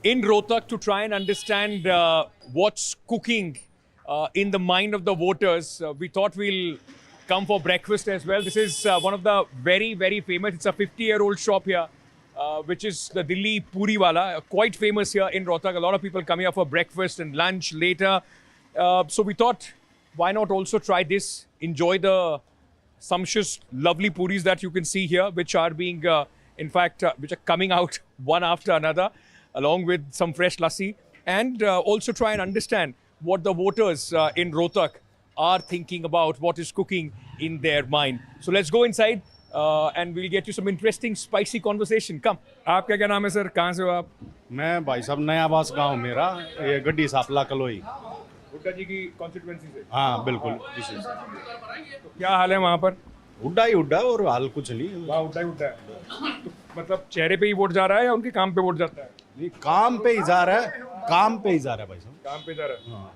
in Rohtak to try and understand what's cooking in the mind of the voters. We thought we'll come for breakfast as well. This is one of the very, very famous. It's a 50-year-old shop here, which is the Delhi Puri Wala, quite famous here in Rohtak. A lot of people come here for breakfast and lunch later. So we thought, why not also try this? Enjoy the sumptuous, lovely puris that you can see here, which are being, which are coming out one after another, along with some fresh lassi, and also try and understand what the voters in Rohtak are thinking about, what is cooking in their mind. So let's go inside and we'll get you some interesting, spicy conversation. Come. आपका क्या नाम है sir? कहाँ से हो आप? मैं भाई साहब नया आवास गांव मेरा ये गड्डी सापला कलोई। हुड्डा जी की कॉन्स्टिट्यूएंसी से। हाँ बिल्कुल इसी से। तो क्या हाल है वहाँ पर? हुड्डा ही हुड्डा और हाल कुछ नहीं। वहाँ हुड्डा ही हुड्डा है। तो मतलब चेहरे पे ही वोट जा रहा है या उनके काम पे वोट जाता है? नहीं काम पे ही जा रहा है, काम पे ही जा रहा है भाई साहब। काम पे जा रहा है। हाँ।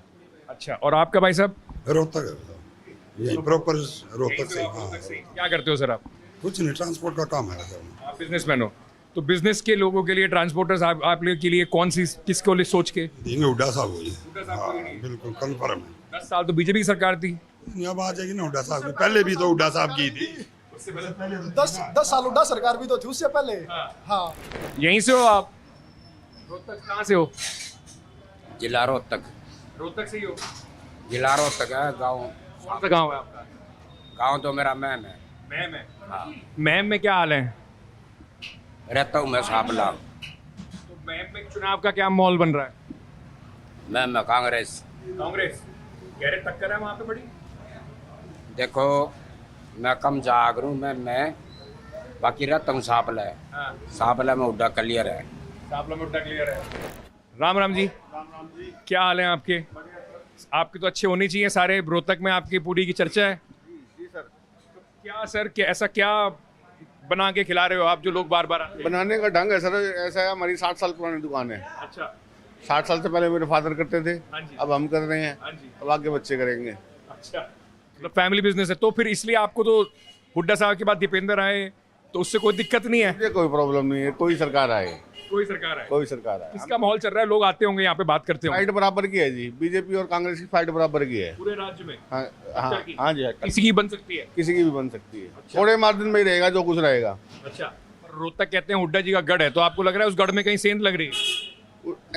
अच्छा, और आपका भाई साहब? रोहतक है, यही प्रॉपर रोहतक से। हाँ। क्या करते हो सर आप? कुछ नहीं, ट्रांसपोर्ट का काम है वैसे। आप बिजनेसमैन हो, तो बिजनेस के लोगों के लिए ट्रांसपोर्टर्स आप लोगों के लिए कौन सी किसको लिए सोच के देंगे? हुड्डा साहब हो जी। हाँ बिल्कुल कंफर्म है। 10 साल तो बीजेपी की सरकार थी। अब आ जाएगी ना हुड्डा साहब की, पहले भी तो हुड्डा साहब की थी। 10 साल हुड्डा सरकार भी तो थी उससे पहले। हाँ। यहीं से हो आप? रोहतक कहाँ से हो? जिला रोहतक। रोहतक से ही हो? जिला रोहतक है गाँव। कौन सा गाँव है आपका? गाँव तो मेरा मैम है। मैम है। हाँ। मैम में क्या हाल है? रहता हूँ मैं सापला। तो मैम में चुनाव का क्या माहौल बन रहा है? मैम में कांग्रेस। कांग्रेस गहरे टक्कर है वहाँ पे बड़ी। देखो मैं कम जाग रू मैं बाकी रहता हूँ सापला है। हाँ। सापला में उड्डा क्लियर है। सापला में उड्डा क्लियर है। राम राम जी। क्या हाल है आपके? आपके तो अच्छे होने चाहिए सारे। रोहतक में आपकी पूरी की चर्चा है। जी सर। तो क्या सर, क्या ऐसा क्या बना के खिला रहे हो आप जो लोग बार बार आते हैं? बनाने का ढंग है सर ऐसा है, हमारी 60 साल पुरानी दुकान है। अच्छा। 60 साल से पहले मेरे फादर करते थे, हाँ जी। अब हम कर रहे हैं, हाँ जी। अब आगे बच्चे करेंगे। अच्छा, मतलब फैमिली बिजनेस है, तो फिर इसलिए आपको तो हुड्डा साहब के बाद दीपेंद्र आए तो उससे कोई दिक्कत नहीं है? मुझे कोई प्रॉब्लम नहीं है, कोई सरकार आए, कोई सरकार आए, कोई सरकार आए। किसका माहौल चल रहा है? लोग आते होंगे यहाँ पे, बात करते होंगे। फाइट बराबर की है जी, बीजेपी और कांग्रेस की फाइट बराबर की है। पूरे राज्य में? हाँ हाँ हाँ जी, किसी की बन सकती है? किसी की भी बन सकती है। थोड़े मार्जिन में ही रहेगा जो कुछ रहेगा। अच्छा, पर रोहतक कहते हैं हुड्डा जी का गढ़ है, तो आपको लग रहा है उस गढ़ में कहीं सेंध लग रही है?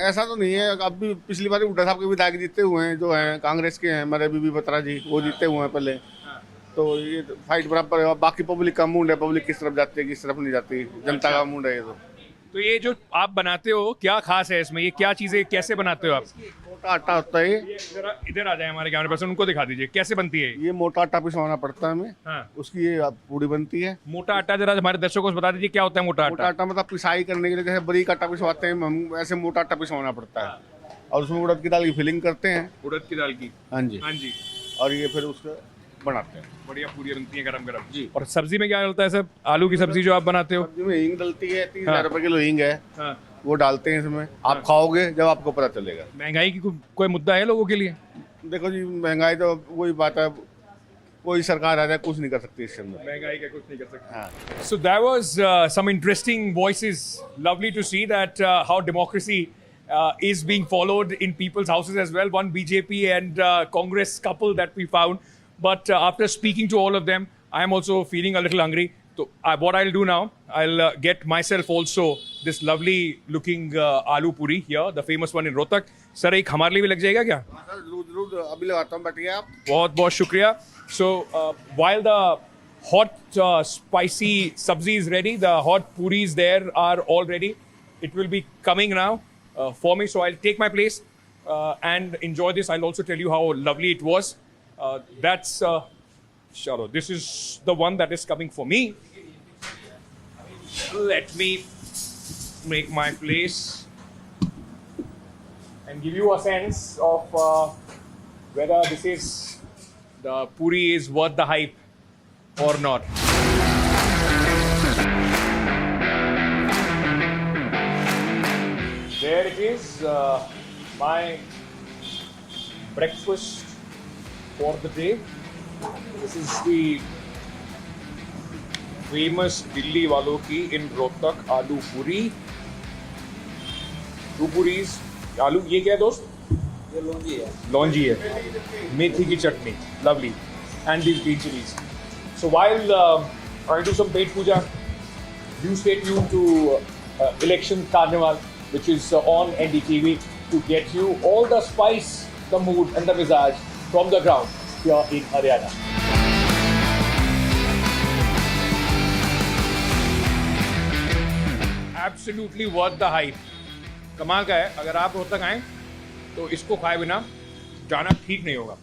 ऐसा तो नहीं है, अब भी पिछली बार हुड्डा साहब के विधायक जीते हुए हैं, जो हैं कांग्रेस के हैं हमारे बीबी बत्रा जी, वो जीते हुए हैं पहले। तो ये फाइट बराबर है। बाकी पब्लिक का मूड है, पब्लिक किस तरफ जाती है किस तरफ नहीं जाती, जनता का मूड है ये। तो ये जो आप बनाते हो क्या खास है इसमें? ये क्या चीजें कैसे बनाते हो आप? मोटा आटा होता है, ये इधर आ जाए हमारे कैमरे पर्सन, उनको दिखा दीजिए कैसे बनती है। ये मोटा आटा पिसवाना पड़ता है हमें। हाँ। उसकी ये पूड़ी बनती है। मोटा आटा जरा हमारे दर्शकों को बता दीजिए क्या होता है मोटा मोटा आटा? आटा मतलब पिसाई करने के लिए जैसे बारीक आटा पिसवाते हैं हम, ऐसे मोटा आटा पिसवाना पड़ता है और उसमें उड़द की दाल की फिलिंग करते हैं। उड़द की दाल की? हाँ जी। हाँ जी। और ये फिर उसको बनाते हैं। बढ़िया पूरी बनती है गरम गरम जी। और सब्जी में क्या डलता है सर? आलू की सब्जी जो आप बनाते हो? सब्जी में हींग डलती है, 30,000 हाँ। रुपए किलो हींग है, हाँ। वो डालते हैं इसमें। आप खाओगे जब आपको पता चलेगा। महंगाई की कोई मुद्दा है लोगों के लिए? देखो जी महंगाई तो वही बात है, कोई सरकार आ जाए कुछ नहीं कर सकती इसके अंदर। महंगाई का कुछ नहीं कर सकते। हाँ। So there was some interesting voices. Lovely to see that how democracy is being followed in people's houses as well. One BJP and Congress couple that we found. But after speaking to all of them, I am also feeling a little hungry. So what I'll do now, I'll get myself also this lovely looking aloo puri here, the famous one in Rohtak. Sir, एक हमारे लिए भी लग जाएगा क्या? जरूर अभी लगाता हूँ, बैठिए आप। बहुत बहुत शुक्रिया. So while the hot spicy sabzi is ready, the hot puris there are all ready. It will be coming now for me. So I'll take my place and enjoy this. I'll also tell you how lovely it was. That's Chalo. This is the one that is coming for me. Let me make my place and give you a sense of whether this is the puri is worth the hype or not. There it is, my breakfast for the day. This is the famous Delhi walon ki in Rohtak aloo puri. 2 puris, आलू, ये क्या है दोस्त? ये लौंगी है। लौंजी है, मेथी की चटनी, lovely, and these green chilies. So while I do some paid puja, do stay tuned to Election Carnival, which is on NDTV, to get you all the spice, the mood and the visage from the ground here in Haryana. Absolutely worth the hype. कमाल का है, अगर आप रोहतक आए तो इसको खाए बिना जाना ठीक नहीं होगा.